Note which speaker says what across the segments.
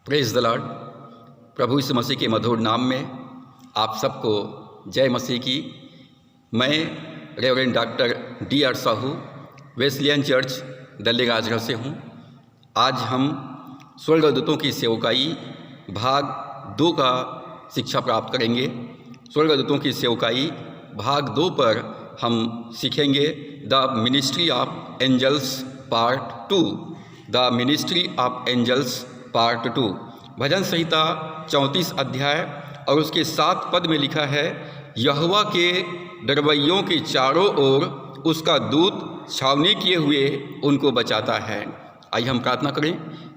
Speaker 1: Praise the Lord. प्रभु यीशु मसीह के मधुर नाम में आप सबको जय मसीह की। मैं reverend doctor D.R. Sahu Wesleyan church Dalle Rajgarh से हूँ। आज हम स्वर्गदूतों की सेवकाई भाग 2 का शिक्षा प्राप्त करेंगे। स्वर्गदूतों की सेवकाई भाग 2 पर हम सीखेंगे the ministry of angels part 2। The ministry of angels part 2। भजन संहिता 34 अध्याय और उसके 7 पद में लिखा है, यहोवा के डरवैयों के चारों ओर उसका दूत छावनी किए हुए उनको बचाता है। आइए हम प्रार्थना करें।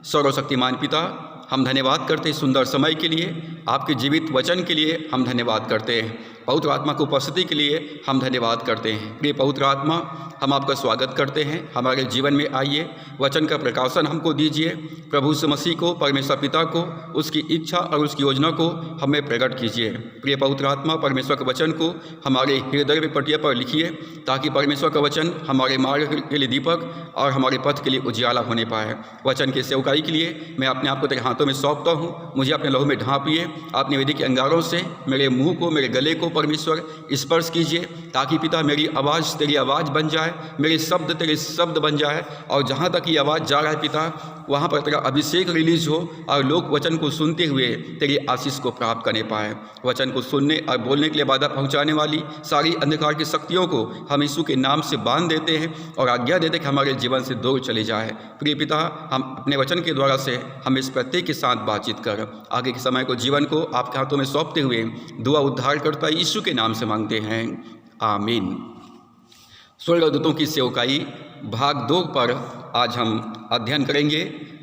Speaker 1: सर्वशक्तिमान पिता, हम धन्यवाद करते हैं सुंदर समय के लिए, आपके जीवित वचन के लिए हम धन्यवाद करते हैं, पवित्र आत्मा की उपस्थिति के लिए हम धन्यवाद करते हैं। प्रिय पवित्र आत्मा, हम आपका स्वागत करते हैं, हमारे जीवन में आइए, वचन का प्रकाशन हमको दीजिए। प्रभु यीशु मसीह को, परमेश्वर पिता को, उसकी इच्छा और उसकी योजना को हमें प्रकट कीजिए। प्रिय पवित्र आत्मा, परमेश्वर के वचन को हमारे हृदय में पटिया पर लिखिए, ताकि परमेश्वर का वचन हमारे मार्ग के लिए दीपक और हमारे पथ के लिए उजियाला होने पाए। वचन की सेवकाई के लिए मैं अपने आप को तेरे हाथों में सौंपता हूँ। मुझे अपने लहू में ढांपिए, अपनी वेदी के अंगारों से मेरे मुँह को, मेरे गले को परमेश्वर स्पर्श कीजिए, ताकि पिता मेरी आवाज़ तेरी आवाज़ बन जाए, मेरे शब्द तेरे शब्द बन जाए, और जहाँ तक ये आवाज़ जा रहा है पिता, वहाँ पर तेरा अभिषेक रिलीज हो और लोग वचन को सुनते हुए तेरी आशीष को प्राप्त करने पाए। वचन को सुनने और बोलने के लिए बाधा पहुँचाने वाली सारी अंधकार की शक्तियों को हम यीशु के नाम से बांध देते हैं और आज्ञा देते कि हमारे जीवन से दूर चले जाए। प्रिय पिता, हम अपने वचन के द्वारा से हम इस प्रत्येक के साथ बातचीत कर आगे के समय को, जीवन को आपके हाथों में सौंपते हुए दुआ उद्धार करता यीशु के नाम से मांगते हैं, आमीन। स्वर्गदूतों की सेवकाई भाग 2 पर आज हम अध्ययन करेंगे।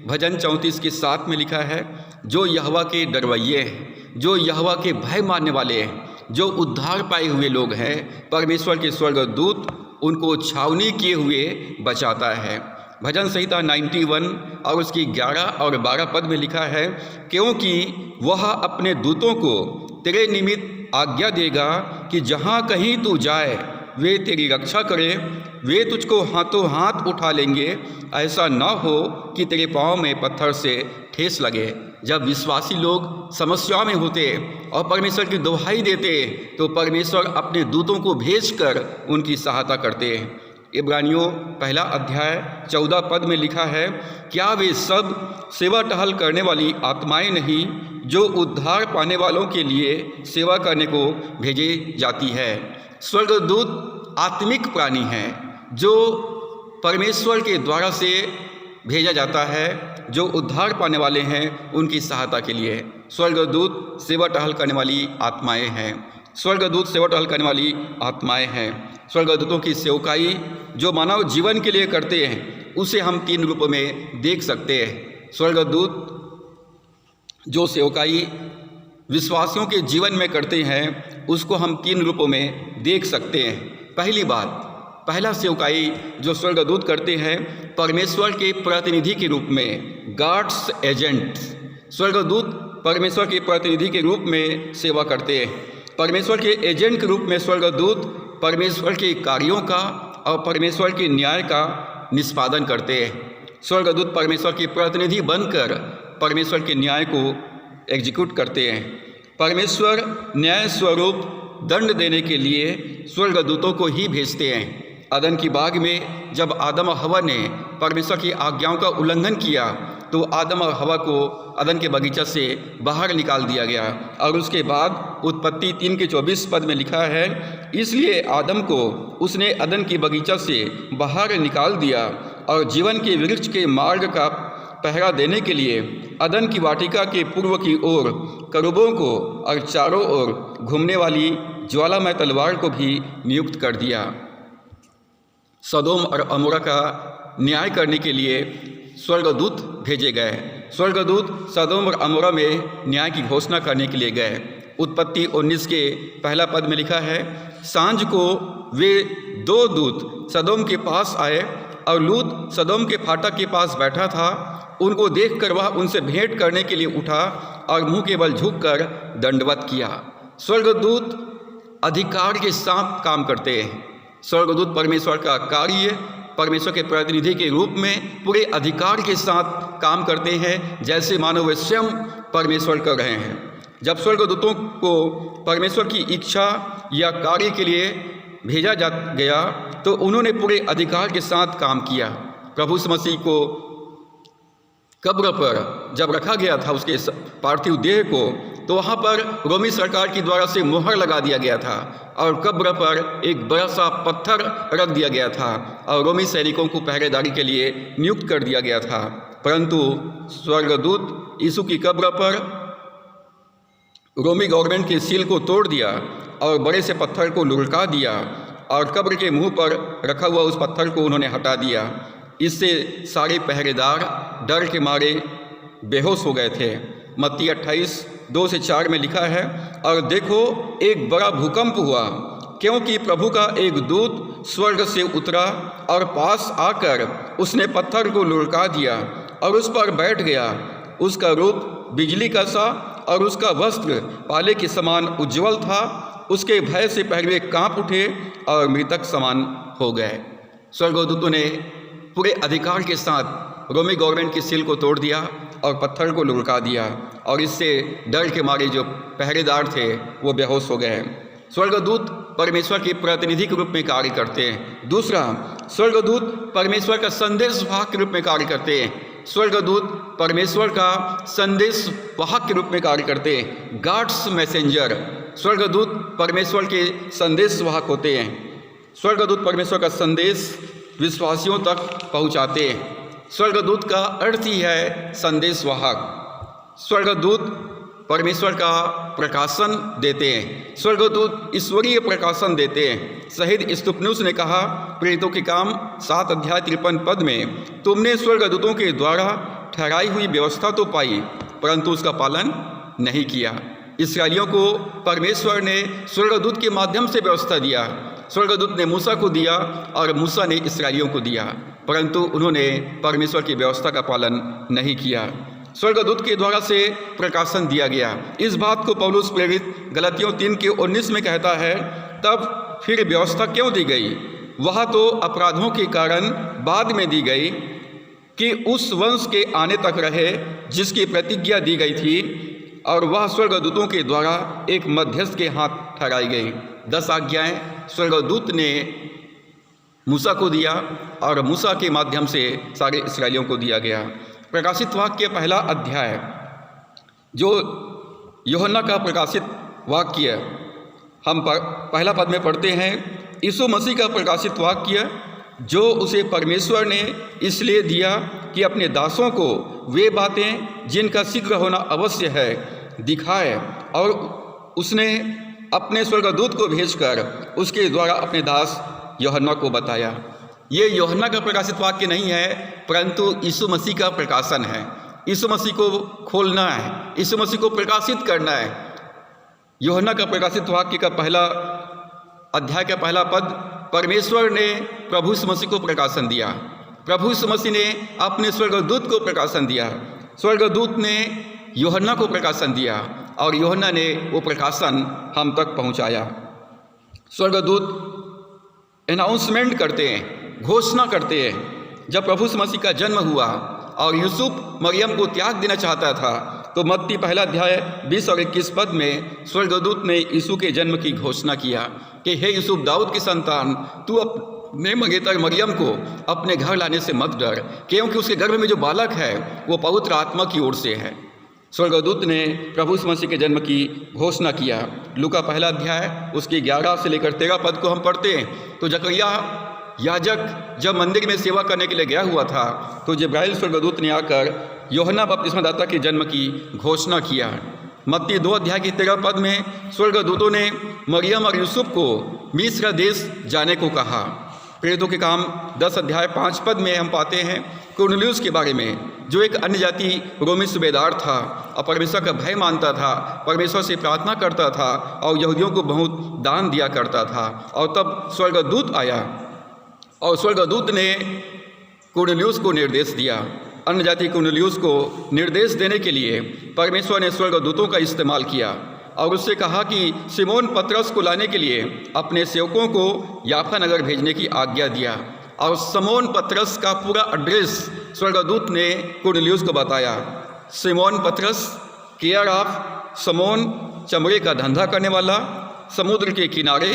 Speaker 1: भजन 34 के 7 में लिखा है, जो यहोवा के डरवैये हैं, जो यहोवा के भय मानने वाले हैं, जो उद्धार पाए हुए लोग हैं, परमेश्वर के स्वर्गदूत उनको छावनी किए हुए बचाता है। भजन संहिता 91 और उसकी 11 और 12 पद में लिखा है, क्योंकि वह अपने दूतों को तेरे निमित्त आज्ञा देगा कि जहाँ कहीं तू जाए वे तेरी रक्षा करें, वे तुझको हाथों हाथ उठा लेंगे, ऐसा ना हो कि तेरे पाँव में पत्थर से ठेस लगे। जब विश्वासी लोग समस्या में होते और परमेश्वर की दुहाई देते तो परमेश्वर अपने दूतों को भेजकर उनकी सहायता करते हैं। इब्रानियों 1 अध्याय 14 पद में लिखा है, क्या वे सब सेवा टहल करने वाली आत्माएं नहीं जो उद्धार पाने वालों के लिए सेवा करने को भेजी जाती है। स्वर्गदूत आत्मिक प्राणी हैं जो परमेश्वर के द्वारा से भेजा जाता है, जो उद्धार पाने वाले हैं उनकी सहायता के लिए। स्वर्गदूत सेवा टहल करने वाली आत्माएं हैं। स्वर्गदूत सेवा टहल करने वाली आत्माएं हैं। स्वर्गदूतों की सेवकाई जो मानव जीवन के लिए करते हैं उसे हम 3 रूपों में देख सकते हैं। स्वर्गदूत जो सेवकाई विश्वासियों के जीवन में करते हैं उसको हम 3 रूपों में देख सकते हैं। पहली बात, पहला सेवकाई जो स्वर्गदूत करते हैं परमेश्वर के प्रतिनिधि के रूप में, गॉड्स एजेंट। स्वर्गदूत परमेश्वर के प्रतिनिधि के रूप में सेवा करते हैं। परमेश्वर के एजेंट के रूप में स्वर्गदूत परमेश्वर के कार्यों का और परमेश्वर के न्याय का निष्पादन करते हैं। स्वर्गदूत परमेश्वर के प्रतिनिधि बनकर परमेश्वर के न्याय को एग्जीक्यूट करते हैं। परमेश्वर न्याय स्वरूप दंड देने के लिए स्वर्गदूतों को ही भेजते हैं। अदन की बाग में जब आदम और हवा ने परमेश्वर की आज्ञाओं का उल्लंघन किया तो आदम और हवा को अदन के बगीचा से बाहर निकाल दिया गया। और उसके बाद उत्पत्ति 3 के 24 पद में लिखा है, इसलिए आदम को उसने अदन की बगीचा से बाहर निकाल दिया और जीवन के वृक्ष के मार्ग का पहरा देने के लिए अदन की वाटिका के पूर्व की ओर करूबों को और चारों ओर घूमने वाली ज्वालामय तलवार को भी नियुक्त कर दिया। सदोम और अमोरा का न्याय करने के लिए स्वर्गदूत भेजे गए। स्वर्गदूत सदोम और अमोरा में न्याय की घोषणा करने के लिए गए। उत्पत्ति 19 के 1 पद में लिखा है, सांझ को वे 2 दूत सदोम के पास आए और लूत सदोम के फाटक के पास बैठा था। उनको देखकर वह उनसे भेंट करने के लिए उठा और मुंह के बल झुककर दंडवत किया। स्वर्गदूत अधिकार के साथ काम करते हैं। स्वर्गदूत परमेश्वर का कार्य परमेश्वर के प्रतिनिधि के रूप में पूरे अधिकार के साथ काम करते हैं, जैसे मानो वे स्वयं परमेश्वर कर रहे हैं। जब स्वर्गदूतों को परमेश्वर की इच्छा या कार्य के लिए भेजा जा गया तो उन्होंने पूरे अधिकार के साथ काम किया। प्रभु यीशु मसीह को कब्र पर जब रखा गया था, उसके पार्थिव देह को, तो वहाँ पर रोमी सरकार के द्वारा से मुहर लगा दिया गया था और कब्र पर एक बड़ा सा पत्थर रख दिया गया था और रोमी सैनिकों को पहरेदारी के लिए नियुक्त कर दिया गया था। परंतु स्वर्गदूत यीशु की कब्र पर रोमी गवर्नमेंट के सील को तोड़ दिया और बड़े से पत्थर को लुढ़का दिया और कब्र के मुंह पर रखा हुआ उस पत्थर को उन्होंने हटा दिया। इससे सारे पहरेदार डर के मारे बेहोश हो गए थे। मत्ती 28:2-4 में लिखा है, और देखो एक बड़ा भूकंप हुआ, क्योंकि प्रभु का एक दूत स्वर्ग से उतरा और पास आकर उसने पत्थर को लुढ़का दिया और उस पर बैठ गया। उसका रूप बिजली का सा और उसका वस्त्र पाले के समान उज्ज्वल था। उसके भय से पहले कांप उठे और मृतक समान हो गए। स्वर्गदूतों ने पूरे अधिकार के साथ रोमी गवर्नमेंट की सील को तोड़ दिया और पत्थर को लुढ़का दिया और इससे डर के मारे जो पहरेदार थे वो बेहोश हो गए। स्वर्गदूत परमेश्वर के प्रतिनिधि के रूप में कार्य करते हैं। दूसरा, स्वर्गदूत परमेश्वर का संदेश वाहक के रूप में कार्य करते हैं। स्वर्गदूत परमेश्वर का संदेश वाहक के रूप में कार्य करते हैं। गॉड्स मैसेंजर, स्वर्गदूत परमेश्वर के संदेश वाहक होते हैं। स्वर्गदूत परमेश्वर का संदेश विश्वासियों तक पहुंचाते हैं। स्वर्गदूत का अर्थ ही है संदेश वाहक। स्वर्गदूत परमेश्वर का प्रकाशन देते हैं। स्वर्गदूत ईश्वरीय प्रकाशन देते हैं। शहीद स्तुपनुस ने कहा प्रेरितों के काम 7:53 में, तुमने स्वर्गदूतों के द्वारा ठहराई हुई व्यवस्था तो पाई परंतु उसका पालन नहीं किया। इस्राएलियों को परमेश्वर ने स्वर्गदूत के माध्यम से व्यवस्था दिया। स्वर्गदूत ने मूसा को दिया और मूसा ने इस्राएलियों को दिया, परंतु उन्होंने परमेश्वर की व्यवस्था का पालन नहीं किया। स्वर्गदूत के द्वारा से प्रकाशन दिया गया। इस बात को पौलुस प्रेरित गलातियों 3:19 में कहता है, तब फिर व्यवस्था क्यों दी गई? वह तो अपराधों के कारण बाद में दी गई कि उस वंश के आने तक रहे जिसकी प्रतिज्ञा दी गई थी, और वह स्वर्गदूतों के द्वारा एक मध्यस्थ के हाथ ठहराई गई। 10 आज्ञाएं स्वर्गदूत ने मूसा को दिया और मूसा के माध्यम से सारे इस्राएलियों को दिया गया। प्रकाशित वाक्य पहला अध्याय, जो यूहन्ना का प्रकाशित वाक्य हम पहला पद में पढ़ते हैं, यीशु मसीह का प्रकाशित वाक्य जो उसे परमेश्वर ने इसलिए दिया कि अपने दासों को वे बातें जिनका शीघ्र होना अवश्य है दिखाए, और उसने अपने स्वर्गदूत को भेजकर उसके द्वारा अपने दास यूहन्ना को बताया। ये यूहन्ना का प्रकाशित वाक्य नहीं है, परंतु यीशु मसीह का प्रकाशन है। यीशु मसीह को खोलना है, यीशु मसीह को प्रकाशित करना है। यूहन्ना का प्रकाशित वाक्य का पहला अध्याय का पहला पद, परमेश्वर ने प्रभु यीशु मसीह को प्रकाशन दिया। प्रभु यीशु मसीह ने अपने स्वर्गदूत को प्रकाशन दिया। स्वर्गदूत ने यूहन्ना को प्रकाशन दिया और यूहन्ना ने वो प्रकाशन हम तक पहुंचाया। स्वर्गदूत अनाउंसमेंट करते हैं, घोषणा करते हैं। जब प्रभु यीशु मसीह का जन्म हुआ और यूसुफ मरियम को त्याग देना चाहता था, तो मत्ती पहला अध्याय 20 और 21 पद में स्वर्गदूत ने यीशु के जन्म की घोषणा किया कि हे यूसुफ दाऊद की संतान, तू अपने मंगेतर मरियम को अपने घर लाने से मत डर, क्योंकि उसके गर्भ में जो बालक है वो पवित्र आत्मा की ओर से है। स्वर्गदूत ने प्रभु यीशु मसीह के जन्म की घोषणा किया। लूका पहला अध्याय उसके 11 से लेकर 13 पद को हम पढ़ते हैं, तो जकरिया याजक जब मंदिर में सेवा करने के लिए गया हुआ था, तो जिब्राइल स्वर्गदूत ने आकर यूहन्ना बपतिस्मादाता के जन्म की घोषणा किया। मत्ती 2 अध्याय के 13 पद में स्वर्गदूतों ने मरियम और यूसुफ को मिस्र देश जाने को कहा। प्रेरितों के काम 10 अध्याय 5 पद में हम पाते हैं कुरनेलियुस के बारे में, जो एक अन्य जाति रोमी सूबेदार था और परमेश्वर का भय मानता था, परमेश्वर से प्रार्थना करता था और यहूदियों को बहुत दान दिया करता था। और तब स्वर्गदूत आया और स्वर्गदूत ने कुरनेलियुस को निर्देश दिया। अन्य जाति कुरनेलियुस को निर्देश देने के लिए परमेश्वर ने स्वर्गदूतों का इस्तेमाल किया और उससे कहा कि सिमोन पतरस को लाने के लिए अपने सेवकों को याफा नगर भेजने की आज्ञा दिया। और समोन पतरस का पूरा एड्रेस स्वर्गदूत ने कुरनेलियुस को बताया। सिमोन पतरस, केयर ऑफ समोन, चमड़े का धंधा करने वाला, समुद्र के किनारे,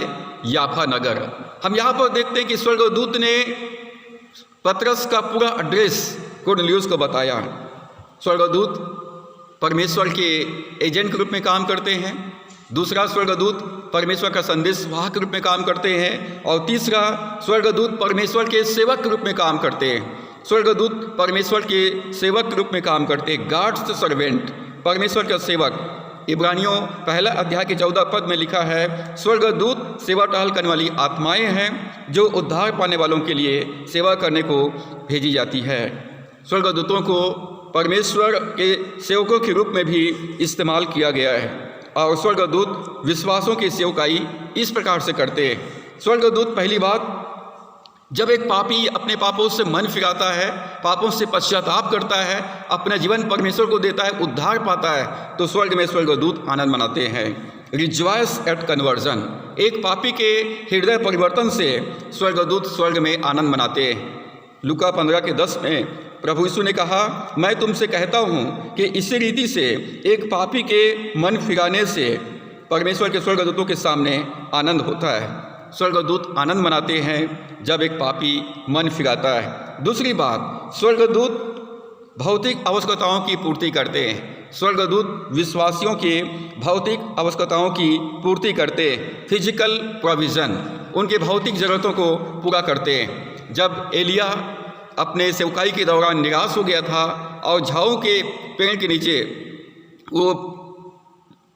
Speaker 1: याफा नगर। हम यहाँ पर देखते हैं कि स्वर्गदूत ने पतरस का पूरा एड्रेस कुरनेलियुस को बताया। स्वर्गदूत परमेश्वर के एजेंट के रूप में काम करते हैं, दूसरा स्वर्गदूत परमेश्वर का संदेशवाहक के रूप में काम करते हैं, और तीसरा स्वर्गदूत परमेश्वर के सेवक के रूप में काम करते हैं। स्वर्गदूत परमेश्वर के सेवक के रूप में काम करते हैं, गॉड्स सर्वेंट, परमेश्वर का सेवक। इब्रानियों पहला अध्याय के 14 पद में लिखा है, स्वर्गदूत सेवा टहल करने वाली आत्माएं हैं जो उद्धार पाने वालों के लिए सेवा करने को भेजी जाती है। स्वर्गदूतों को परमेश्वर के सेवकों के रूप में भी इस्तेमाल किया गया है, और स्वर्गदूत विश्वासों की सेवकाई इस प्रकार से करते हैं। स्वर्गदूत पहली बात, जब एक पापी अपने पापों से मन फिराता है, पापों से पश्चाताप करता है, अपना जीवन परमेश्वर को देता है, उद्धार पाता है, तो स्वर्ग में स्वर्गदूत आनंद मनाते हैं। रिजॉयस एट कन्वर्जन, एक पापी के हृदय परिवर्तन से स्वर्गदूत स्वर्ग में आनंद मनाते हैं। लूका 15:10 में प्रभु यीशु ने कहा, मैं तुमसे कहता हूँ कि इसी रीति से एक पापी के मन फिराने से परमेश्वर के स्वर्गदूतों के सामने आनंद होता है। स्वर्गदूत आनंद मनाते हैं जब एक पापी मन फिराता है। दूसरी बात, स्वर्गदूत भौतिक आवश्यकताओं की पूर्ति करते हैं। स्वर्गदूत विश्वासियों के भौतिक आवश्यकताओं की पूर्ति करते हैं, फिजिकल प्रोविज़न, उनके भौतिक ज़रूरतों को पूरा करते हैं। जब एलिया अपने सेवकाई के दौरान निराश हो गया था और झाऊ के पेड़ के नीचे वो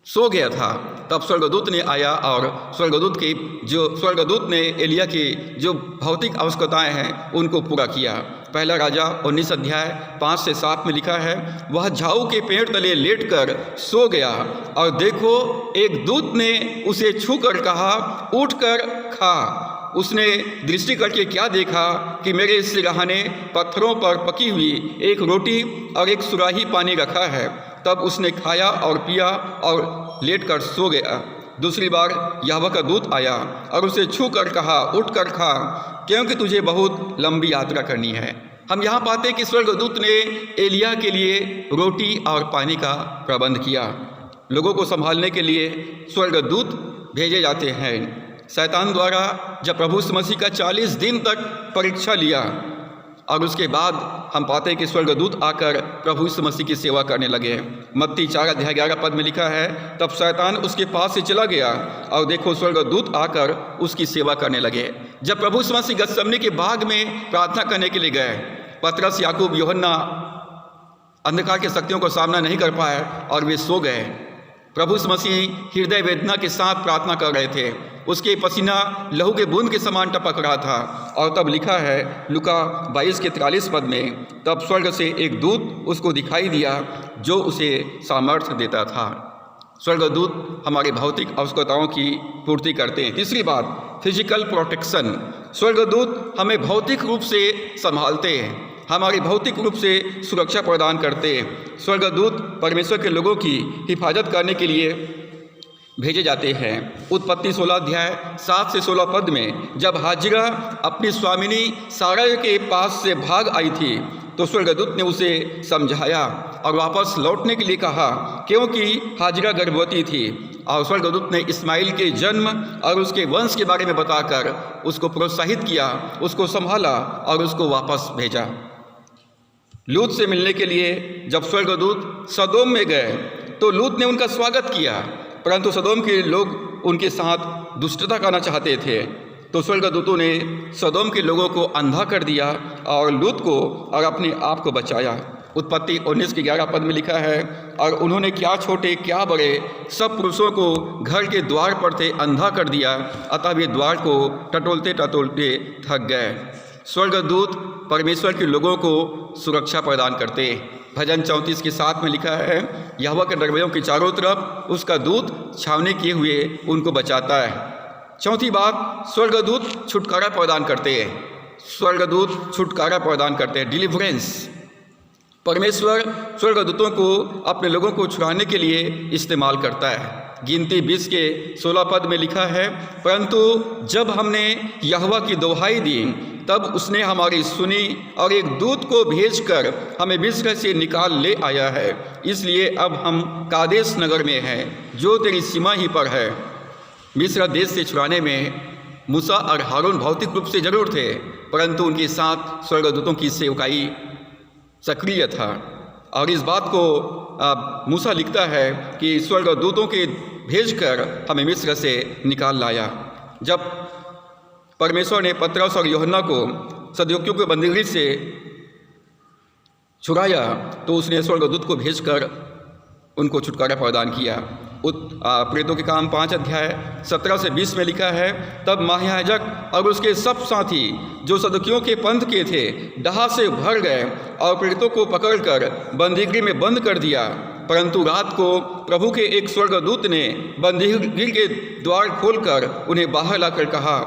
Speaker 1: सो गया था, तब स्वर्गदूत ने आया और स्वर्गदूत ने एलिया की जो भौतिक आवश्यकताएं हैं उनको पूरा किया। पहला राजा 19 अध्याय 5 से 7 में लिखा है, वह झाऊ के पेड़ तले लेटकर सो गया और देखो एक दूत ने उसे छूकर कहा, उठकर खा। उसने दृष्टि करके क्या देखा कि मेरे सिरहाने पत्थरों पर पकी हुई एक रोटी और एक सुराही पानी रखा है। तब उसने खाया और पिया और लेटकर सो गया। दूसरी बार यहोवा का दूत आया और उसे छू कर कहा, उठ कर खा, क्योंकि तुझे बहुत लंबी यात्रा करनी है। हम यहाँ पाते हैं कि स्वर्गदूत ने एलिया के लिए रोटी और पानी का प्रबंध किया। लोगों को संभालने के लिए स्वर्गदूत भेजे जाते हैं। शैतान द्वारा जब प्रभु यीशु मसीह का 40 दिन तक परीक्षा लिया और उसके बाद हम पाते हैं कि स्वर्गदूत आकर प्रभु यीशु मसीह की सेवा करने लगे। मत्ती 4 अध्याय 11 पद में लिखा है, तब शैतान उसके पास से चला गया और देखो स्वर्गदूत आकर उसकी सेवा करने लगे। जब प्रभु यीशु मसीह गतसमनी के बाग में प्रार्थना करने के लिए गए, पतरस, याकूब, यूहन्ना अंधकार की शक्तियों का सामना नहीं कर पाए और वे सो गए। प्रभु यीशु मसीह हृदय वेदना के साथ प्रार्थना कर रहे थे, उसके पसीना लहू के बूंद के समान टपक रहा था। और तब लिखा है लूका 22:43 पद में, तब स्वर्ग से एक दूत उसको दिखाई दिया जो उसे सामर्थ्य देता था। स्वर्गदूत हमारी भौतिक आवश्यकताओं की पूर्ति करते हैं। तीसरी बात, फिजिकल प्रोटेक्शन, स्वर्गदूत हमें भौतिक रूप से संभालते हैं, हमारी भौतिक रूप से सुरक्षा प्रदान करते हैं। स्वर्गदूत परमेश्वर के लोगों की हिफाजत करने के लिए भेजे जाते हैं। उत्पत्ति 16 अध्याय 7 से 16 पद में जब हाजिरा अपनी स्वामिनी सारा के पास से भाग आई थी तो स्वर्गदूत ने उसे समझाया और वापस लौटने के लिए कहा, क्योंकि हाजिरा गर्भवती थी। और स्वर्गदूत ने इस्माइल के जन्म और उसके वंश के बारे में बताकर उसको प्रोत्साहित किया, उसको संभाला और उसको वापस भेजा। लूत से मिलने के लिए जब स्वर्गदूत सदोम में गए तो लूत ने उनका स्वागत किया, परंतु सदोम के लोग उनके साथ दुष्टता करना चाहते थे। तो स्वर्गदूतों ने सदोम के लोगों को अंधा कर दिया और लूत को और अपने आप को बचाया। उत्पत्ति 19:11 पद में लिखा है, और उन्होंने क्या छोटे क्या बड़े सब पुरुषों को घर के द्वार पर थे अंधा कर दिया, अतः वे द्वार को टटोलते टटोलते थक गए। स्वर्गदूत परमेश्वर के लोगों को सुरक्षा प्रदान करते। भजन 34 के 7 में लिखा है, यहोवा के दरवाज़ों के चारों तरफ उसका दूत छावनी किए हुए उनको बचाता है। चौथी बात, स्वर्गदूत छुटकारा प्रदान करते हैं। स्वर्गदूत छुटकारा प्रदान करते हैं, डिलीवरेंस। परमेश्वर स्वर्गदूतों को अपने लोगों को छुड़ाने के लिए इस्तेमाल करता है। गिनती 20 के 16 पद में लिखा है, परंतु जब हमने यहोवा की दोहाई दी तब उसने हमारी सुनी और एक दूत को भेजकर हमें मिस्र से निकाल ले आया है। इसलिए अब हम कादेश नगर में हैं, जो तेरी सीमा ही पर है। मिस्र देश से छुड़ाने में मूसा और हारून भौतिक रूप से जरूर थे, परंतु उनके साथ स्वर्गदूतों की सेवकाई सक्रिय था। और इस बात को मूसा लिखता है कि स्वर्गदूतों के भेजकर हमें मिस्र से निकाल लाया। जब परमेश्वर ने पतरस और यूहन्ना को सदूकियों के बंदीगृह से छुड़ाया तो उसने स्वर्गदूत को भेजकर उनको छुटकारा प्रदान किया। प्रेतों के काम 5 अध्याय 17 से 20 में लिखा है, तब महायाजक और उसके सब साथी जो सदूकियों के पंथ के थे डहा से भर गए और प्रेतों को पकड़कर बंदीगृह में बंद कर दिया। परंतु रात को प्रभु के एक स्वर्गदूत ने बंदीगृह के द्वार खोलकर उन्हें बाहर लाकर कहा,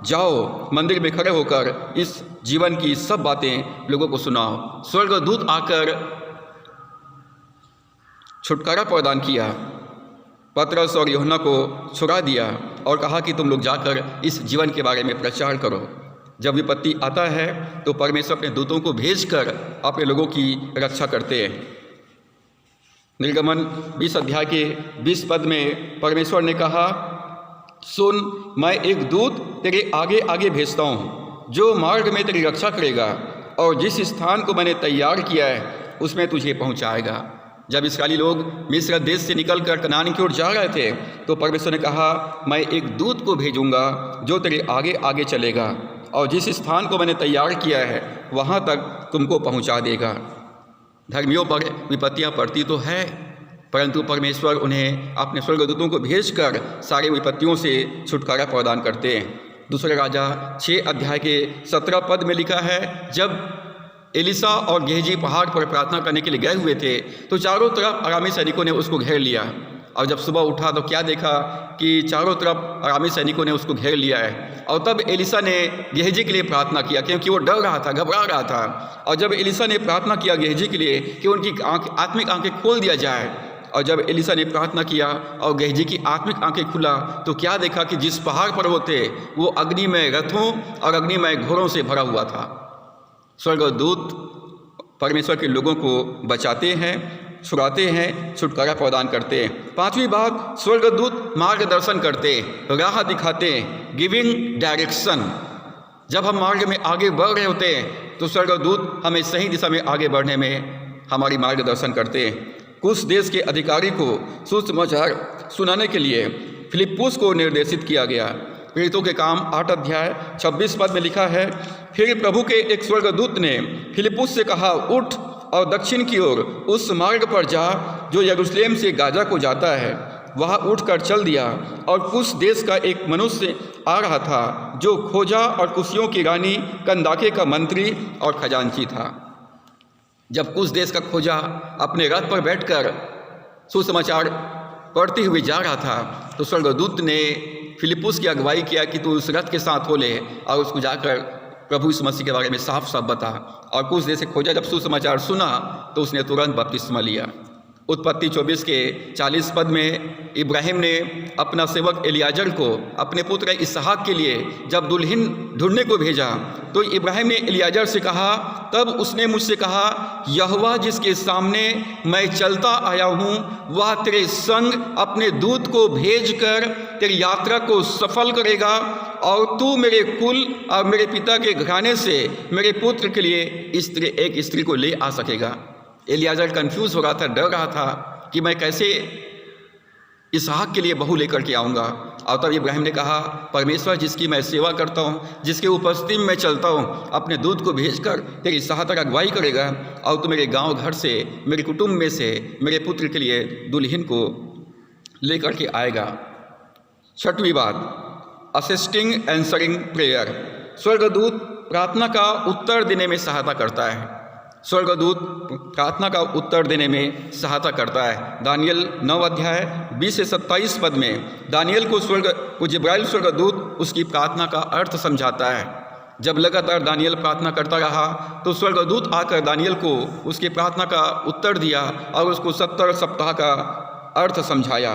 Speaker 1: जाओ मंदिर में खड़े होकर इस जीवन की सब बातें लोगों को सुनाओ। स्वर्गदूत आकर छुटकारा प्रदान किया, पतरस और यूहन्ना को छुड़ा दिया और कहा कि तुम लोग जाकर इस जीवन के बारे में प्रचार करो। जब विपत्ति आता है तो परमेश्वर अपने दूतों को भेजकर अपने लोगों की रक्षा करते हैं। निर्गमन 20 अध्याय के 20 पद में परमेश्वर ने कहा, सुन, मैं एक दूत तेरे आगे आगे भेजता हूँ, जो मार्ग में तेरी रक्षा करेगा और जिस स्थान को मैंने तैयार किया है उसमें तुझे पहुँचाएगा। जब इस्राएली लोग मिस्र देश से निकलकर कनान की ओर जा रहे थे तो परमेश्वर ने कहा, मैं एक दूत को भेजूंगा जो तेरे आगे आगे चलेगा और जिस स्थान को मैंने तैयार किया है वहाँ तक तुमको पहुँचा देगा। धर्मियों पर विपत्तियाँ पड़ती तो है, परंतु परमेश्वर उन्हें अपने स्वर्गदूतों को भेजकर सारी विपत्तियों से छुटकारा प्रदान करते हैं। दूसरे राजा 6 अध्याय के 17 पद में लिखा है, जब एलिसा और गेहजी पहाड़ पर प्रार्थना करने के लिए गए हुए थे तो चारों तरफ अरामी सैनिकों ने उसको घेर लिया। और जब सुबह उठा तो क्या देखा कि चारों तरफ अरामी सैनिकों ने उसको घेर लिया है। और तब एलिसा ने गेहजी के लिए प्रार्थना किया, क्योंकि वो डर रहा था, घबरा रहा था। और जब एलिसा ने प्रार्थना किया गेहजी के लिए कि उनकी आत्मिक आंखें खोल दिया जाए, और जब एलिसा ने प्रार्थना किया और गेहजी की आत्मिक आंखें खुला तो क्या देखा कि जिस पहाड़ पर वो थे वो अग्निमय रथों और अग्निमय घोड़ों से भरा हुआ था। स्वर्गदूत परमेश्वर के लोगों को बचाते हैं, छुड़ाते हैं, छुटकारा प्रदान करते हैं। 5वीं बात, स्वर्गदूत मार्गदर्शन करते, राह दिखाते, गिविंग डायरेक्शन। जब हम मार्ग में आगे बढ़ रहे होते हैं तो स्वर्गदूत हमें सही दिशा में आगे बढ़ने में हमारी मार्गदर्शन करते हैं। कुछ देश के अधिकारी को सुसमाचार सुनाने के लिए फिलिप्पुस को निर्देशित किया गया। प्रेरितों के काम 8 अध्याय 26 पद में लिखा है, फिर प्रभु के एक स्वर्गदूत ने फिलिप्पुस से कहा, उठ और दक्षिण की ओर उस मार्ग पर जा जो यरूशलेम से गाजा को जाता है। वहाँ उठकर चल दिया और कुश देश का एक मनुष्य आ रहा था जो खोजा और कुशियों की रानी कंदाके का मंत्री और खजांची था। जब कुश देश का खोजा अपने रथ पर बैठकर सुसमाचार पढ़ते हुए जा रहा था तो स्वर्गदूत ने फिलिप्पुस की अगुवाई किया कि तू उस रथ के साथ हो ले और उसको जाकर प्रभु यीशु मसीह के बारे में साफ साफ बता। और कुछ देर से खोजा जब सुसमाचार सुना तो उसने तुरंत बपतिस्मा लिया। उत्पत्ति 24 के 40 पद में इब्राहिम ने अपना सेवक एलियाजर को अपने पुत्र इसहाक के लिए जब दुल्हन ढूंढने को भेजा तो इब्राहिम ने एलियाजर से कहा, तब उसने मुझसे कहा, यहोवा जिसके सामने मैं चलता आया हूँ वह तेरे संग अपने दूत को भेजकर तेरी यात्रा को सफल करेगा और तू मेरे कुल और मेरे पिता के घराने से मेरे पुत्र के लिए एक स्त्री को ले आ सकेगा। एलियाजर कंफ्यूज हो रहा था, डर रहा था कि मैं कैसे इसहाक के लिए बहू लेकर के आऊँगा। और तब इब्राहिम ने कहा, परमेश्वर जिसकी मैं सेवा करता हूँ, जिसके उपस्थिति में मैं चलता हूँ, अपने दूत को भेजकर तेरी सहायता का अगुवाई करेगा और तू मेरे गांव घर से, मेरे कुटुंब में से मेरे पुत्र के लिए दुल्हन को लेकर के आएगा। 6वीं बात, असिस्टिंग एंसरिंग प्रेयर। स्वर्गदूत प्रार्थना का उत्तर देने में सहायता करता है। स्वर्गदूत प्रार्थना का उत्तर देने में सहायता करता है। दानियल 9 अध्याय 20 से 27 पद में दानियल को जिब्राइल स्वर्गदूत उसकी प्रार्थना का अर्थ समझाता है। जब लगातार दानियल प्रार्थना करता रहा तो स्वर्गदूत आकर दानियल को उसकी प्रार्थना का उत्तर दिया और उसको 70 सप्ताह का अर्थ समझाया।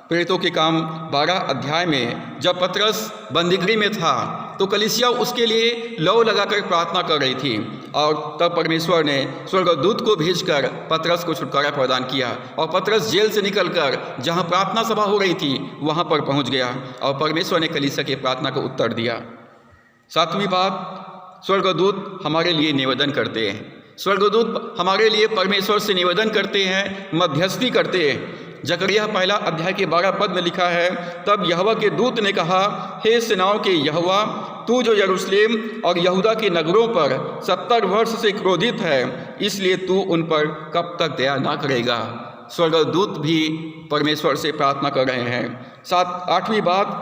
Speaker 1: प्रेरितों के काम 12 अध्याय में जब पतरस बंदीगृह में था तो कलीसिया उसके लिए लौ लगाकर प्रार्थना कर रही थी, और तब परमेश्वर ने स्वर्गदूत को भेजकर पतरस को छुटकारा प्रदान किया, और पतरस जेल से निकलकर जहाँ प्रार्थना सभा हो रही थी वहाँ पर पहुँच गया, और परमेश्वर ने कलीसिया की प्रार्थना को उत्तर दिया। सातवीं बात, स्वर्गदूत हमारे लिए निवेदन करते हैं। स्वर्गदूत हमारे लिए परमेश्वर से निवेदन करते हैं, मध्यस्थी करते हैं। जकरिया 1 अध्याय के 12 पद में लिखा है, तब यहोवा के दूत ने कहा, हे सेनाओं के यहोवा, तू जो यरूशलेम और यहूदा के नगरों पर 70 वर्ष से क्रोधित है, इसलिए तू उन पर कब तक दया ना करेगा। स्वर्गदूत भी परमेश्वर से प्रार्थना कर रहे हैं। 8वीं बात,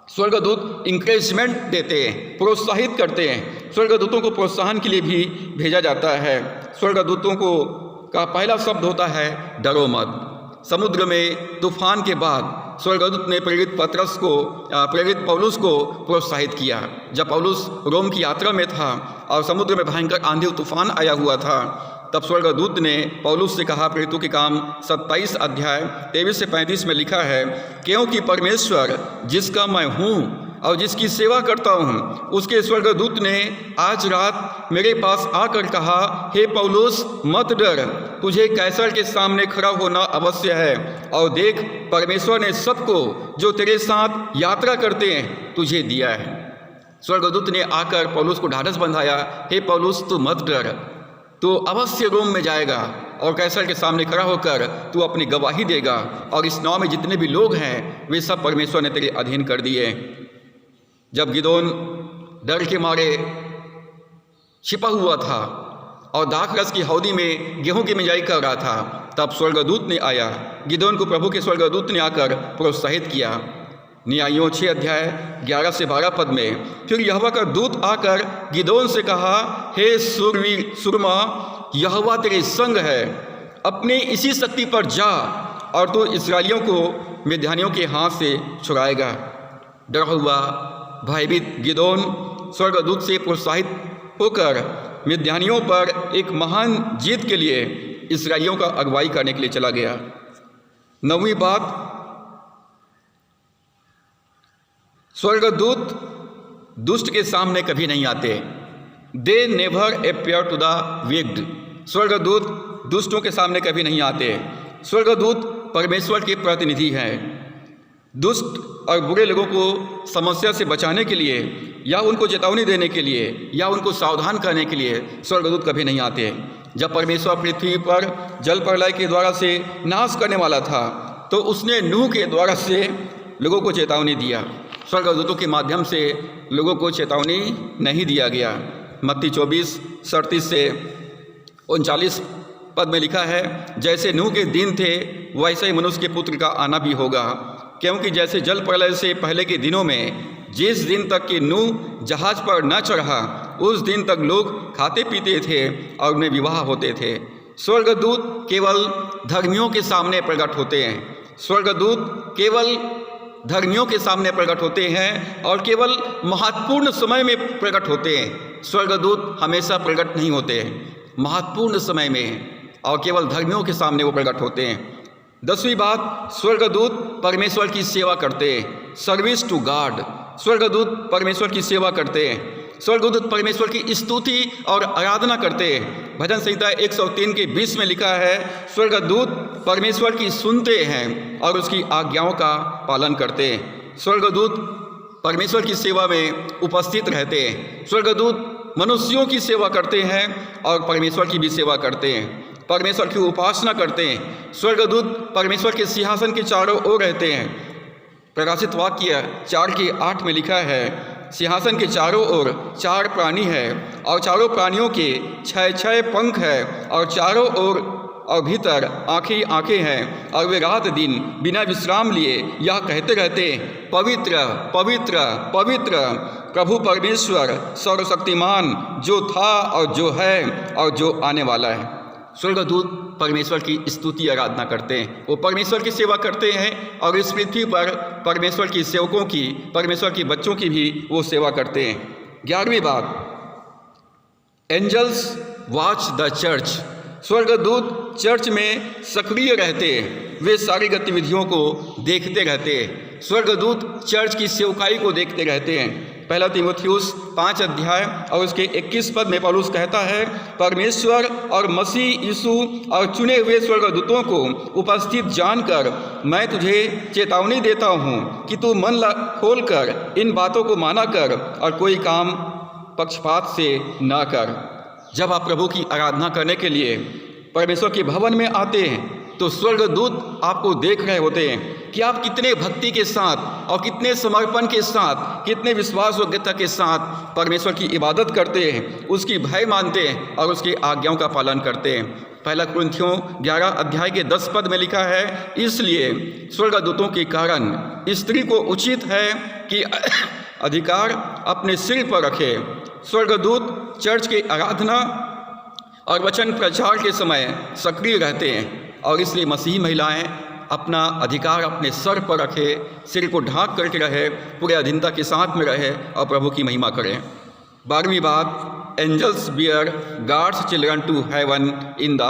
Speaker 1: स्वर्गदूत इंकरेजमेंट देते हैं, प्रोत्साहित करते हैं। स्वर्गदूतों को प्रोत्साहन के लिए भी भेजा जाता है। स्वर्गदूतों का पहला शब्द होता है, डरो मत। समुद्र में तूफान के बाद स्वर्गदूत ने प्रेरित पौलुस को प्रोत्साहित किया। जब पौलुस रोम की यात्रा में था और समुद्र में भयंकर आंधी तूफान आया हुआ था, तब स्वर्गदूत ने पौलुस से कहा, प्रेरितों के काम 27 अध्याय 23 से 35 में लिखा है, क्योंकि परमेश्वर जिसका मैं हूँ और जिसकी सेवा करता हूँ, उसके स्वर्गदूत ने आज रात मेरे पास आकर कहा, हे पौलुस मत डर, तुझे कैसर के सामने खड़ा होना अवश्य है, और देख परमेश्वर ने सबको जो तेरे साथ यात्रा करते हैं तुझे दिया है। स्वर्गदूत ने आकर पौलुस को ढाढ़स बंधाया, हे पौलुस तू मत डर, तो अवश्य रोम में जाएगा और कैसर के सामने खड़ा होकर तू अपनी गवाही देगा, और इस नाव में जितने भी लोग हैं वे सब परमेश्वर ने तेरे अधीन कर दिए। जब गिदोन डर के मारे छिपा हुआ था और दाखरस की हौदी में गेहूं की मिंजाई कर रहा था, तब स्वर्गदूत ने आया। गिदोन को प्रभु के स्वर्गदूत ने आकर प्रोत्साहित किया। न्यायों 6 अध्याय 11 से 12 पद में, फिर यहोवा का दूत आकर गिदोन से कहा, हे सूरवीर सुरमा, यहोवा तेरे संग है, अपने इसी शक्ति पर जा और तू इस्राएलियों को मिद्यानियों के हाथ से छुड़ाएगा। डरा हुआ भयभीत गिदोन स्वर्गदूत से प्रोत्साहित होकर मिद्यानियों पर एक महान जीत के लिए इस्राएलियों का अगुवाई करने के लिए चला गया। 9वीं बात, स्वर्गदूत दुष्ट के सामने कभी नहीं आते। They never appear to the wicked. स्वर्गदूत दुष्टों के सामने कभी नहीं आते। स्वर्गदूत परमेश्वर के प्रतिनिधि हैं। दुष्ट और बुरे लोगों को समस्या से बचाने के लिए या उनको चेतावनी देने के लिए या उनको सावधान करने के लिए स्वर्गदूत कभी नहीं आते। जब परमेश्वर पृथ्वी पर जल प्रलय के द्वारा से नाश करने वाला था, तो उसने नूह के द्वारा से लोगों को चेतावनी दिया। स्वर्गदूतों के माध्यम से लोगों को चेतावनी नहीं दिया गया। मत्ती 24:37 से 39 पद में लिखा है, जैसे नूह के दिन थे वैसे ही मनुष्य के पुत्र का आना भी होगा, क्योंकि जैसे जल प्रलय से पहले के दिनों में जिस दिन तक कि नूह जहाज पर न चढ़ा उस दिन तक लोग खाते पीते थे और उन्हें विवाह होते थे। स्वर्गदूत केवल धर्मियों के सामने प्रकट होते हैं। स्वर्गदूत केवल धर्मियों के सामने प्रकट होते हैं और केवल महत्वपूर्ण समय में प्रकट होते हैं। स्वर्गदूत हमेशा प्रकट नहीं होते हैं, महत्वपूर्ण समय में और केवल धर्मियों के सामने वो प्रकट होते हैं। 10वीं बात, स्वर्गदूत परमेश्वर की सेवा करते हैं। Service to God. स्वर्गदूत परमेश्वर की सेवा करते हैं। स्वर्गदूत परमेश्वर की स्तुति और आराधना करते हैं। भजन संहिता 103 के 20 में लिखा है, स्वर्गदूत परमेश्वर की सुनते हैं और उसकी आज्ञाओं का पालन करते हैं। स्वर्गदूत परमेश्वर की सेवा में उपस्थित रहते हैं। स्वर्गदूत मनुष्यों की सेवा करते हैं और परमेश्वर की भी सेवा करते हैं। परमेश्वर की उपासना करते हैं। स्वर्गदूत परमेश्वर के सिंहासन के चारों ओर रहते हैं। प्रकाशित वाक्य 4:8 में लिखा है, सिंहासन के चारों ओर 4 प्राणी हैं और चारों प्राणियों के 6 पंख हैं और चारों ओर और भीतर आँखें हैं, और वे रात दिन बिना विश्राम लिए यह कहते रहते, पवित्र पवित्र पवित्र प्रभु परमेश्वर सर्वशक्तिमान, जो था और जो है और जो आने वाला है। स्वर्गदूत परमेश्वर की स्तुति आराधना करते हैं। वो परमेश्वर की सेवा करते हैं और इस पृथ्वी पर परमेश्वर की सेवकों की, परमेश्वर के बच्चों की भी वो सेवा करते हैं। 11वीं बात, एंजल्स वॉच द चर्च। स्वर्गदूत चर्च में सक्रिय रहते हैं। वे सारी गतिविधियों को देखते रहते हैं। स्वर्गदूत चर्च की सेवकाई को देखते रहते हैं। पहला तीमुथियुस 5 अध्याय और उसके 21 पद में पौलुस कहता है, परमेश्वर और मसीह यीशु और चुने हुए स्वर्गदूतों को उपस्थित जानकर मैं तुझे चेतावनी देता हूँ कि तू मन खोलकर इन बातों को माना कर और कोई काम पक्षपात से ना कर। जब आप प्रभु की आराधना करने के लिए परमेश्वर के भवन में आते हैं तो स्वर्गदूत आपको देख रहे होते हैं कि आप कितने भक्ति के साथ और कितने समर्पण के साथ, कितने विश्वास योग्यता के साथ परमेश्वर की इबादत करते हैं, उसकी भय मानते हैं और उसकी आज्ञाओं का पालन करते हैं। पहला कुरिन्थियों 11 अध्याय के 10 पद में लिखा है, इसलिए स्वर्गदूतों के कारण स्त्री को उचित है कि अधिकार अपने सिर पर रखे। स्वर्गदूत चर्च के आराधना और वचन प्रचार के समय सक्रिय रहते हैं और इसलिए मसीही महिलाएं अपना अधिकार अपने सर पर रखे, सिर को ढांक करके रहे, पूरे अधीनता के साथ में रहे और प्रभु की महिमा करें। 12वीं बात, angels bear God's children to heaven in the